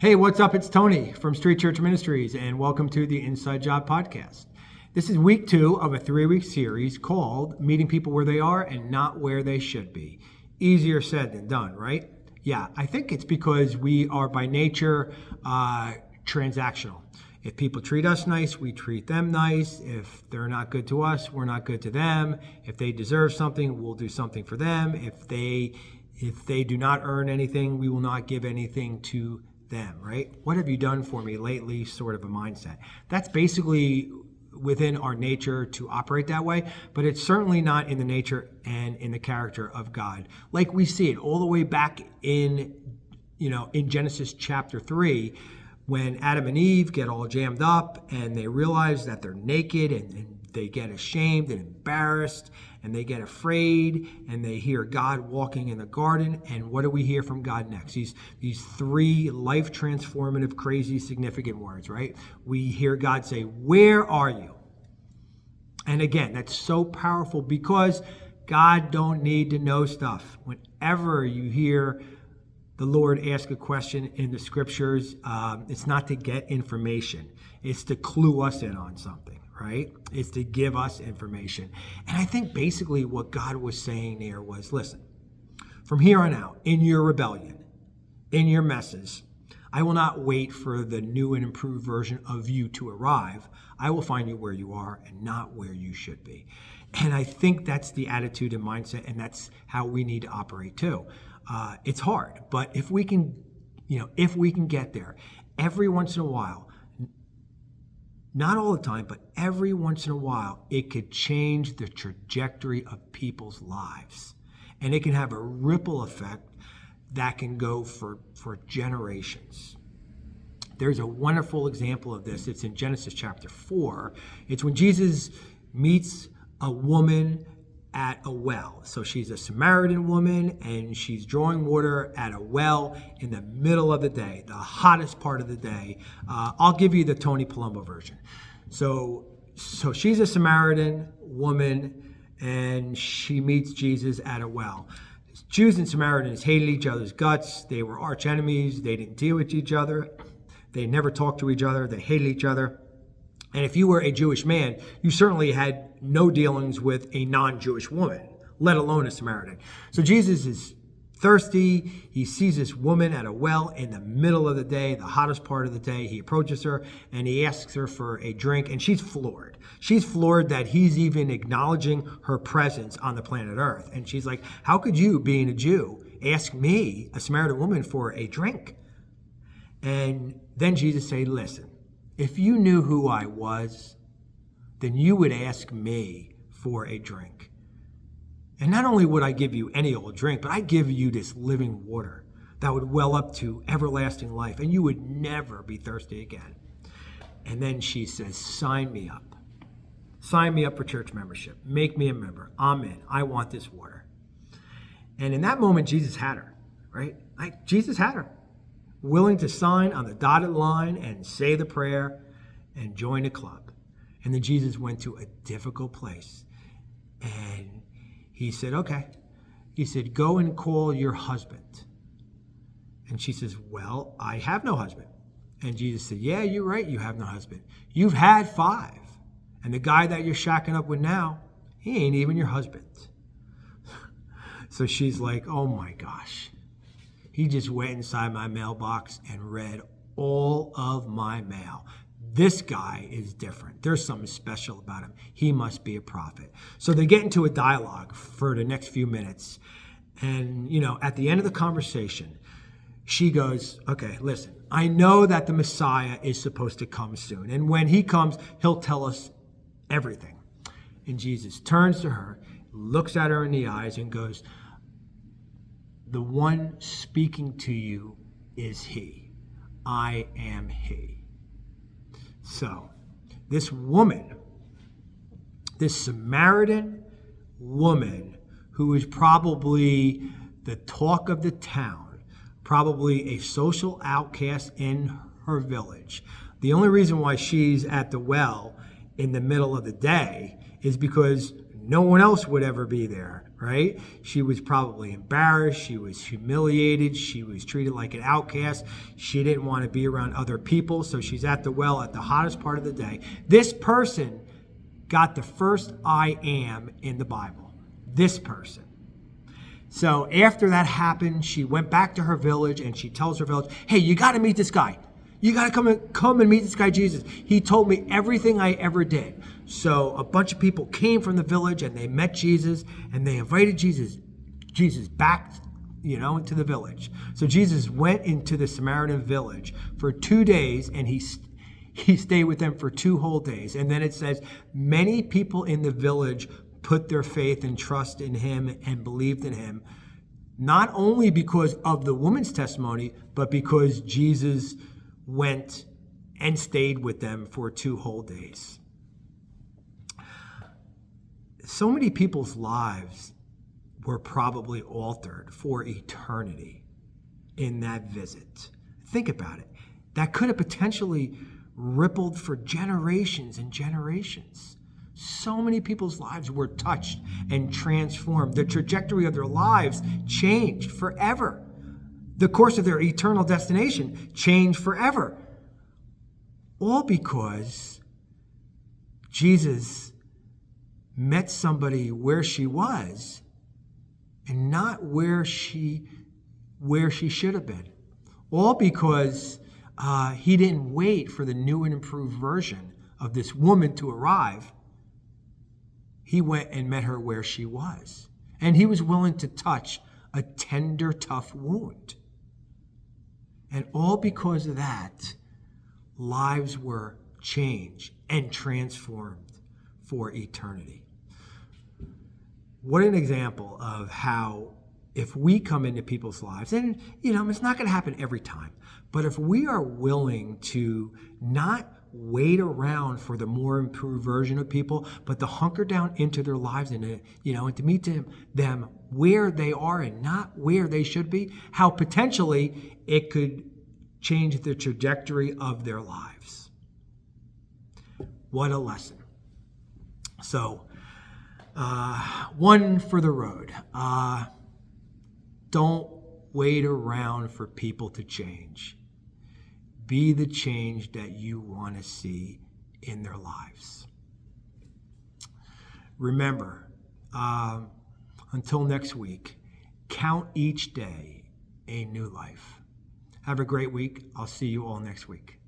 Hey, what's up? It's Tony from Street Church Ministries, and welcome to the Inside Job Podcast. This is week 2 of a 3-week series called Meeting People Where They Are and Not Where They Should Be. Easier said than done, right? Yeah, I think it's because we are by nature transactional. If people treat us nice, we treat them nice. If they're not good to us, we're not good to them. If they deserve something, we'll do something for them. If they do not earn anything, we will not give anything to them, right? What have you done for me lately? Sort of a mindset. That's basically within our nature to operate that way, but it's certainly not in the nature and in the character of God. Like we see it all the way back in Genesis chapter 3, when Adam and Eve get all jammed up and they realize that they're naked and they get ashamed and embarrassed and they get afraid and they hear God walking in the garden. And what do we hear from God next? These 3 life transformative, crazy, significant words, right? We hear God say, "Where are you?" And again, that's so powerful because God don't need to know stuff. Whenever you hear the Lord ask a question in the scriptures, it's not to get information. It's to clue us in on something, right? It's to give us information. And I think basically what God was saying there was, listen, from here on out, in your rebellion, in your messes, I will not wait for the new and improved version of you to arrive. I will find you where you are and not where you should be. And I think that's the attitude and mindset, and that's how we need to operate too. It's hard, but if we can get there every once in a while, not all the time, but every once in a while, it could change the trajectory of people's lives. And it can have a ripple effect that can go for generations. There's a wonderful example of this. It's in Genesis chapter 4. It's when Jesus meets a woman at a well. So she's a Samaritan woman and she's drawing water at a well in the middle of the day, the hottest part of the day. I'll give you the Tony Palumbo version. So she's a Samaritan woman and she meets Jesus at a well. Jews and Samaritans hated each other's guts. They were arch enemies. They didn't deal with each other. They never talked to each other. They hated each other. And if you were a Jewish man, you certainly had no dealings with a non-Jewish woman, let alone a Samaritan. So Jesus is thirsty. He sees this woman at a well in the middle of the day, the hottest part of the day. He approaches her and he asks her for a drink, and she's floored. She's floored that he's even acknowledging her presence on the planet Earth. And she's like, how could you, being a Jew, ask me, a Samaritan woman, for a drink? And then Jesus said, listen, if you knew who I was, then you would ask me for a drink. And not only would I give you any old drink, but I'd give you this living water that would well up to everlasting life, and you would never be thirsty again. And then she says, sign me up. Sign me up for church membership. Make me a member. I'm in. I want this water. And in that moment, Jesus had her, right? Jesus had her, willing to sign on the dotted line and say the prayer and join a club. And then Jesus went to a difficult place. And he said, okay. He said, go and call your husband. And she says, well, I have no husband. And Jesus said, yeah, you're right. You have no husband. You've had 5. And the guy that you're shacking up with now, he ain't even your husband. So she's like, oh my gosh. He just went inside my mailbox and read all of my mail. This guy is different. There's something special about him. He must be a prophet. So they get into a dialogue for the next few minutes. And, at the end of the conversation, she goes, okay, listen, I know that the Messiah is supposed to come soon. And when he comes, he'll tell us everything. And Jesus turns to her, looks at her in the eyes and goes, the one speaking to you is he. I am he. So this woman, this Samaritan woman who is probably the talk of the town, probably a social outcast in her village. The only reason why she's at the well in the middle of the day is because no one else would ever be there, right? She was probably embarrassed. She was humiliated. She was treated like an outcast. She didn't want to be around other people. So she's at the well at the hottest part of the day. This person got the first I am in the Bible. This person. So after that happened, she went back to her village and she tells her village, hey, you got to meet this guy. You got to come and meet this guy, Jesus. He told me everything I ever did. So a bunch of people came from the village and they met Jesus and they invited Jesus back, into the village. So Jesus went into the Samaritan village for 2 days and he stayed with them for 2 whole days. And then it says many people in the village put their faith and trust in him and believed in him, not only because of the woman's testimony, but because Jesus went and stayed with them for 2 whole days. So many people's lives were probably altered for eternity in that visit. Think about it. That could have potentially rippled for generations and generations. So many people's lives were touched and transformed. The trajectory of their lives changed forever. The course of their eternal destination changed forever. All because Jesus met somebody where she was and not where she should have been. All because he didn't wait for the new and improved version of this woman to arrive. He went and met her where she was. And he was willing to touch a tender, tough wound. And all because of that, lives were changed and transformed for eternity. What an example of how if we come into people's lives, and it's not going to happen every time, but if we are willing to not wait around for the more improved version of people, but to hunker down into their lives and to meet them where they are and not where they should be, how potentially it could change the trajectory of their lives. What a lesson. So, one for the road. Don't wait around for people to change. Be the change that you want to see in their lives. Remember, until next week, count each day a new life. Have a great week. I'll see you all next week.